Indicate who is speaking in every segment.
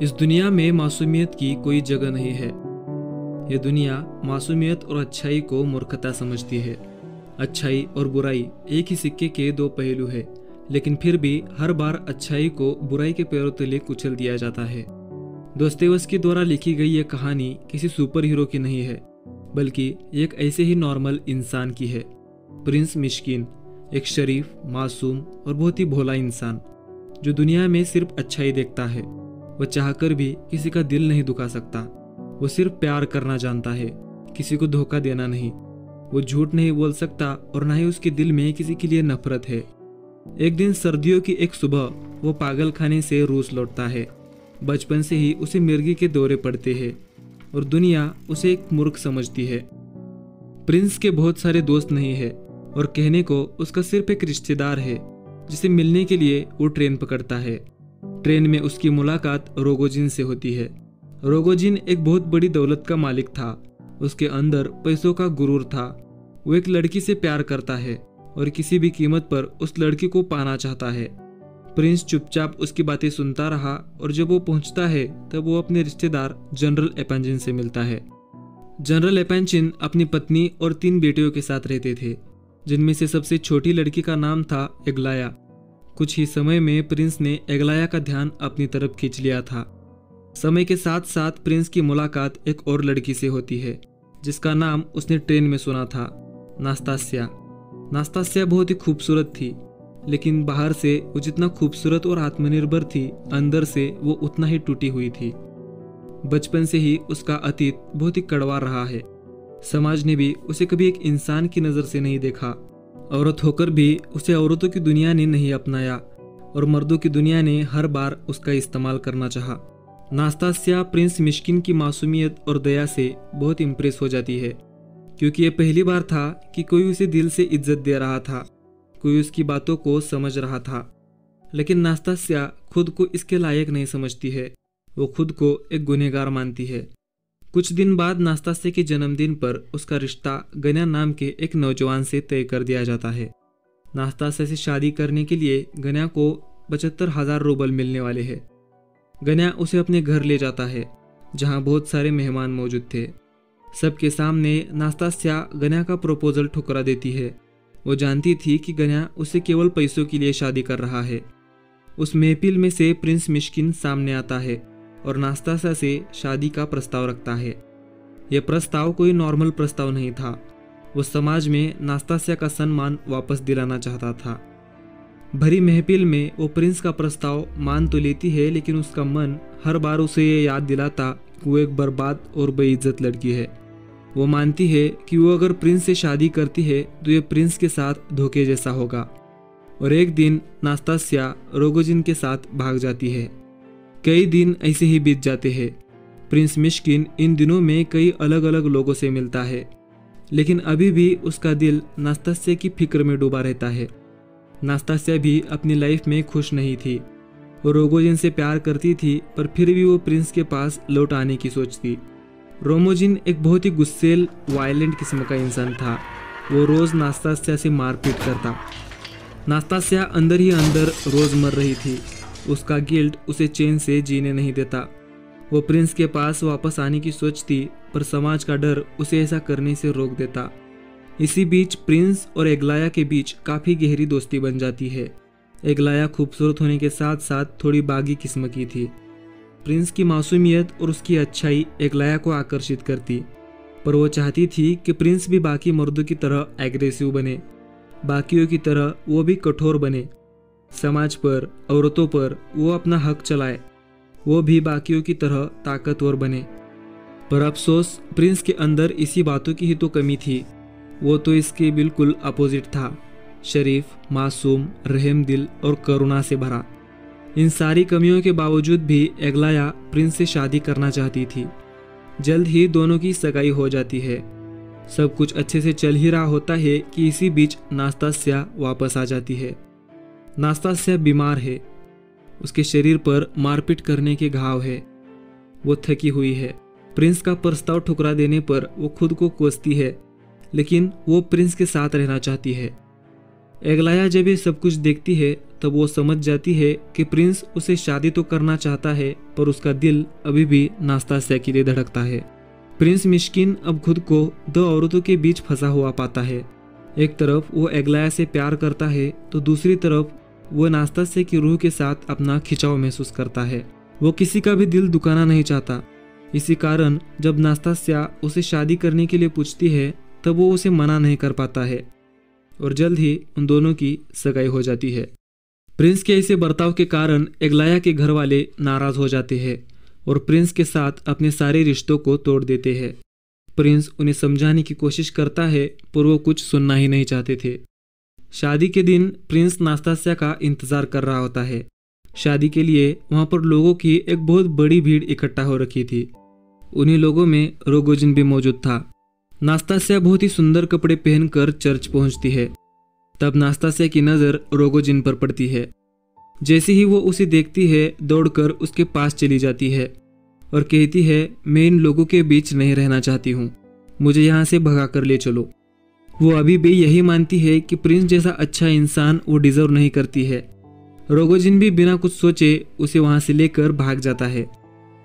Speaker 1: इस दुनिया में मासूमियत की कोई जगह नहीं है। ये दुनिया मासूमियत और अच्छाई को मूर्खता समझती है। अच्छाई और बुराई एक ही सिक्के के दो पहलू है, लेकिन फिर भी हर बार अच्छाई को बुराई के पैरों तले कुचल दिया जाता है। दोस्तोयेव्स्की द्वारा लिखी गई ये कहानी किसी सुपर हीरो की नहीं है, बल्कि एक ऐसे ही नॉर्मल इंसान की है। प्रिंस मिश्किन एक शरीफ, मासूम और बहुत ही भोला इंसान, जो दुनिया में सिर्फ अच्छाई देखता है। वह चाहकर भी किसी का दिल नहीं दुखा सकता। वो सिर्फ प्यार करना जानता है, किसी को धोखा देना नहीं। वो झूठ नहीं बोल सकता और ना ही उसके दिल में किसी के लिए नफरत है। एक दिन सर्दियों की एक सुबह वो पागल खाने से रूस लौटता है। बचपन से ही उसे मिर्गी के दौरे पड़ते हैं और दुनिया उसे एक मूर्ख समझती है। प्रिंस के बहुत सारे दोस्त नहीं है और कहने को उसका सिर्फ एक रिश्तेदार है, जिसे मिलने के लिए वो ट्रेन पकड़ता है। ट्रेन में उसकी मुलाकात रोगोजिन से होती है। रोगोजिन एक बहुत बड़ी दौलत का मालिक था। उसके अंदर पैसों का गुरूर था। वो एक लड़की से प्यार करता है और किसी भी कीमत पर उस लड़की को पाना चाहता है। प्रिंस चुपचाप उसकी बातें सुनता रहा और जब वो पहुंचता है तब वो अपने रिश्तेदार जनरल एपेंजिन से मिलता है। जनरल एपेंजिन अपनी पत्नी और 3 बेटियों के साथ रहते थे, जिनमें से सबसे छोटी लड़की का नाम था एग्लाया। कुछ ही समय में प्रिंस ने एग्लाया का ध्यान अपनी तरफ खींच लिया था। समय के साथ साथ प्रिंस की मुलाकात एक और लड़की से होती है, जिसका नाम उसने ट्रेन में सुना था, नास्तास्या। नास्तास्या बहुत ही खूबसूरत थी, लेकिन बाहर से वो जितना खूबसूरत और आत्मनिर्भर थी, अंदर से वो उतना ही टूटी हुई थी। बचपन से ही उसका अतीत बहुत ही कड़वा रहा है। समाज ने भी उसे कभी एक इंसान की नज़र से नहीं देखा। औरत होकर भी उसे औरतों की दुनिया ने नहीं अपनाया और मर्दों की दुनिया ने हर बार उसका इस्तेमाल करना चाहा। नास्तास्या प्रिंस मिश्किन की मासूमियत और दया से बहुत इम्प्रेस हो जाती है, क्योंकि ये पहली बार था कि कोई उसे दिल से इज्जत दे रहा था, कोई उसकी बातों को समझ रहा था। लेकिन नास्तास्या खुद को इसके लायक नहीं समझती है। वो खुद को एक गुनहगार मानती है। कुछ दिन बाद नास्तास्या के जन्मदिन पर उसका रिश्ता गन्या नाम के एक नौजवान से तय कर दिया जाता है। नास्तास्या से शादी करने के लिए गन्या को 75,000 रूबल मिलने वाले हैं। गन्या उसे अपने घर ले जाता है, जहां बहुत सारे मेहमान मौजूद थे। सबके सामने नास्तास्या गन्या का प्रपोजल ठुकरा देती है। वो जानती थी कि गन्या उसे केवल पैसों के लिए शादी कर रहा है। उस महफिल में से प्रिंस मिश्किन सामने आता है और नास्तास्या से शादी का प्रस्ताव रखता है। यह प्रस्ताव कोई नॉर्मल प्रस्ताव नहीं था। वो समाज में नास्तास्या का सम्मान वापस दिलाना चाहता था। भरी महफिल में वो प्रिंस का प्रस्ताव मान तो लेती है, लेकिन उसका मन हर बार उसे ये याद दिलाता कि वो एक बर्बाद और बेइज्जत लड़की है। वो मानती है कि वो अगर प्रिंस से शादी करती है तो ये प्रिंस के साथ धोखे जैसा होगा। और एक दिन नास्तास्या रोगोजिन के साथ भाग जाती है। कई दिन ऐसे ही बीत जाते हैं। प्रिंस मिश्किन इन दिनों में कई अलग अलग लोगों से मिलता है, लेकिन अभी भी उसका दिल नास्तास्या की फिक्र में डूबा रहता है। नास्तास्या भी अपनी लाइफ में खुश नहीं थी। वो रोगोजिन से प्यार करती थी, पर फिर भी वो प्रिंस के पास लौट आने की सोचती। रोगोजिन एक बहुत ही गुस्सेल, वायलेंट किस्म का इंसान था। वो रोज़ नास्तास्या से मारपीट करता। नास्तास्या अंदर ही अंदर रोज़ मर रही थी। उसका गिल्ट उसे चैन से जीने नहीं देता। वो प्रिंस के पास वापस आने की सोचती, पर समाज का डर उसे ऐसा करने से रोक देता। इसी बीच प्रिंस और एग्लाया के बीच काफ़ी गहरी दोस्ती बन जाती है। एग्लाया खूबसूरत होने के साथ साथ थोड़ी बागी किस्म की थी। प्रिंस की मासूमियत और उसकी अच्छाई एग्लाया को आकर्षित करती, पर वो चाहती थी कि प्रिंस भी बाकी मर्दों की तरह एग्रेसिव बने, बाकियों की तरह वो भी कठोर बने। समाज पर, औरतों पर वो अपना हक चलाए, वो भी बाकियों की तरह ताकतवर बने। पर अफसोस, प्रिंस के अंदर इसी बातों की ही तो कमी थी। वो तो इसके बिल्कुल अपोजिट था, शरीफ, मासूम, रहम दिल और करुणा से भरा। इन सारी कमियों के बावजूद भी एग्लाया प्रिंस से शादी करना चाहती थी। जल्द ही दोनों की सगाई हो जाती है। सब कुछ अच्छे से चल ही रहा होता है कि इसी बीच नास्तास्या वापस आ जाती है। नास्तास्या बीमार है। उसके शरीर पर मारपीट करने के घाव है। वो थकी हुई है। प्रिंस का प्रस्ताव ठुकरा देने पर वो खुद को कोसती है, लेकिन वो प्रिंस के साथ रहना चाहती है। एग्लाया जब ये सब कुछ देखती है तब वो समझ जाती है कि प्रिंस उसे शादी तो करना चाहता है, पर उसका दिल अभी भी नास्तास्या के लिए धड़कता है। प्रिंस मिश्किन अब खुद को दो औरतों के बीच फंसा हुआ पाता है। एक तरफ वो एग्लाया से प्यार करता है तो दूसरी तरफ वो नास्तास्या की रूह के साथ अपना खिंचाव महसूस करता है। वो किसी का भी दिल दुखाना नहीं चाहता। इसी कारण जब नास्तास्या उसे शादी करने के लिए पूछती है तब वो उसे मना नहीं कर पाता है और जल्द ही उन दोनों की सगाई हो जाती है। प्रिंस के ऐसे बर्ताव के कारण एग्लाया के घर वाले नाराज हो जाते हैं और प्रिंस के साथ अपने सारे रिश्तों को तोड़ देते हैं। प्रिंस उन्हें समझाने की कोशिश करता है पर वो कुछ सुनना ही नहीं चाहते थे। शादी के दिन प्रिंस नास्तास्या का इंतजार कर रहा होता है। शादी के लिए वहां पर लोगों की एक बहुत बड़ी भीड़ इकट्ठा हो रखी थी। उन्हीं लोगों में रोगोजिन भी मौजूद था। नास्तास्या बहुत ही सुंदर कपड़े पहनकर चर्च पहुंचती है। तब नास्तास्या की नज़र रोगोजिन पर पड़ती है। जैसे ही वो उसे देखती है दौड़कर उसके पास चली जाती है और कहती है, मैं इन लोगों के बीच नहीं रहना चाहती हूँ, मुझे यहाँ से भगा कर ले चलो। वो अभी भी यही मानती है कि प्रिंस जैसा अच्छा इंसान वो डिजर्व नहीं करती है। रोगोजिन भी बिना कुछ सोचे उसे वहाँ से लेकर भाग जाता है।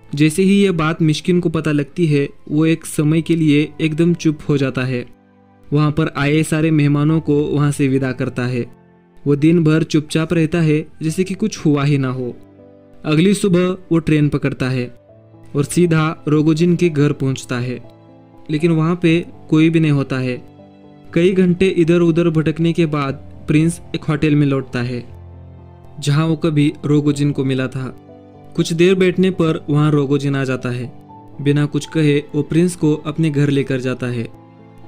Speaker 1: जैसे ही यह बात मिश्किन को पता लगती है वो एक समय के लिए एकदम चुप हो जाता है। वहाँ पर आए सारे मेहमानों को वहाँ से विदा करता है। वो दिन भर चुपचाप रहता है जैसे कि कुछ हुआ ही ना हो। अगली सुबह वो ट्रेन पकड़ता है और सीधा रोगोजिन के घर पहुँचता है, लेकिन वहाँ पे कोई भी नहीं होता है। कई घंटे इधर उधर भटकने के बाद प्रिंस एक होटल में लौटता है जहाँ वो कभी रोगोजिन को मिला था। कुछ देर बैठने पर वहाँ रोगोजिन आ जाता है। बिना कुछ कहे वो प्रिंस को अपने घर लेकर जाता है।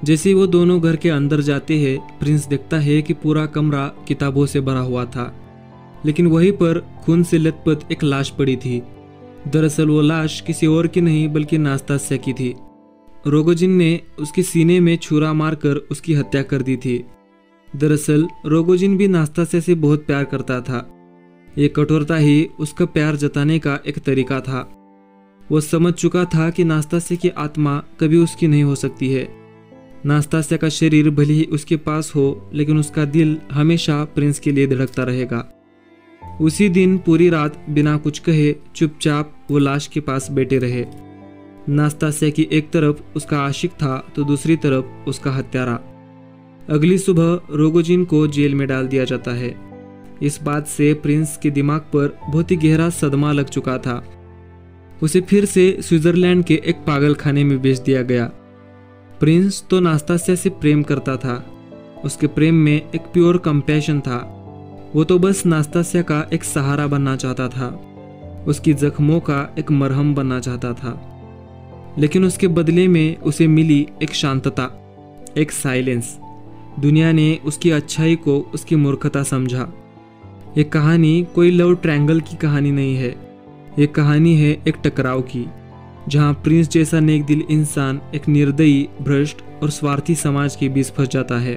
Speaker 1: जैसे ही वो दोनों घर के अंदर जाते हैं प्रिंस देखता है कि पूरा कमरा किताबों से भरा हुआ था, लेकिन वहीं पर खून से लथपथ एक लाश पड़ी थी। दरअसल वो लाश किसी और की नहीं बल्कि नास्तास्या की थी। रोगोजिन ने उसके सीने में छुरा मारकर उसकी हत्या कर दी थी। दरअसल रोगोजिन भी नास्तास्या से बहुत प्यार करता था। ये कठोरता ही उसका प्यार जताने का एक तरीका था। वो समझ चुका था कि नास्तास्या की आत्मा कभी उसकी नहीं हो सकती है। नास्तास्या का शरीर भले ही उसके पास हो, लेकिन उसका दिल हमेशा प्रिंस के लिए धड़कता रहेगा। उसी दिन पूरी रात बिना कुछ कहे चुपचाप वो लाश के पास बैठे रहे। नास्तास्या की एक तरफ उसका आशिक था तो दूसरी तरफ उसका हत्यारा। अगली सुबह रोगोजिन को जेल में डाल दिया जाता है। इस बात से प्रिंस के दिमाग पर बहुत ही गहरा सदमा लग चुका था। उसे फिर से स्विट्जरलैंड के एक पागल खाने में भेज दिया गया। प्रिंस तो नास्तास्या से प्रेम करता था। उसके प्रेम में एक प्योर कंपैशन था। वो तो बस नास्तास्या का एक सहारा बनना चाहता था, उसकी जख्मों का एक मरहम बनना चाहता था। लेकिन उसके बदले में उसे मिली एक शांतता, एक साइलेंस। दुनिया ने उसकी अच्छाई को उसकी मूर्खता समझा। ये कहानी कोई लव ट्रायंगल की कहानी नहीं है। ये कहानी है एक टकराव की, जहाँ प्रिंस जैसा नेक दिल इंसान एक निर्दयी, भ्रष्ट और स्वार्थी समाज के बीच फंस जाता है।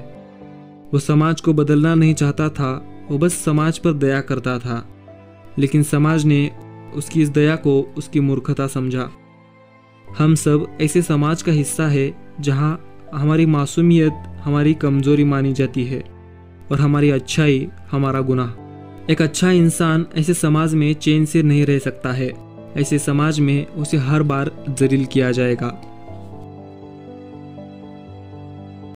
Speaker 1: वो समाज को बदलना नहीं चाहता था, वो बस समाज पर दया करता था। लेकिन समाज ने उसकी इस दया को उसकी मूर्खता समझा। हम सब ऐसे समाज का हिस्सा है जहाँ हमारी मासूमियत हमारी कमजोरी मानी जाती है और हमारी अच्छाई हमारा गुनाह। एक अच्छा इंसान ऐसे समाज में चैन से नहीं रह सकता है। ऐसे समाज में उसे हर बार जलील किया जाएगा।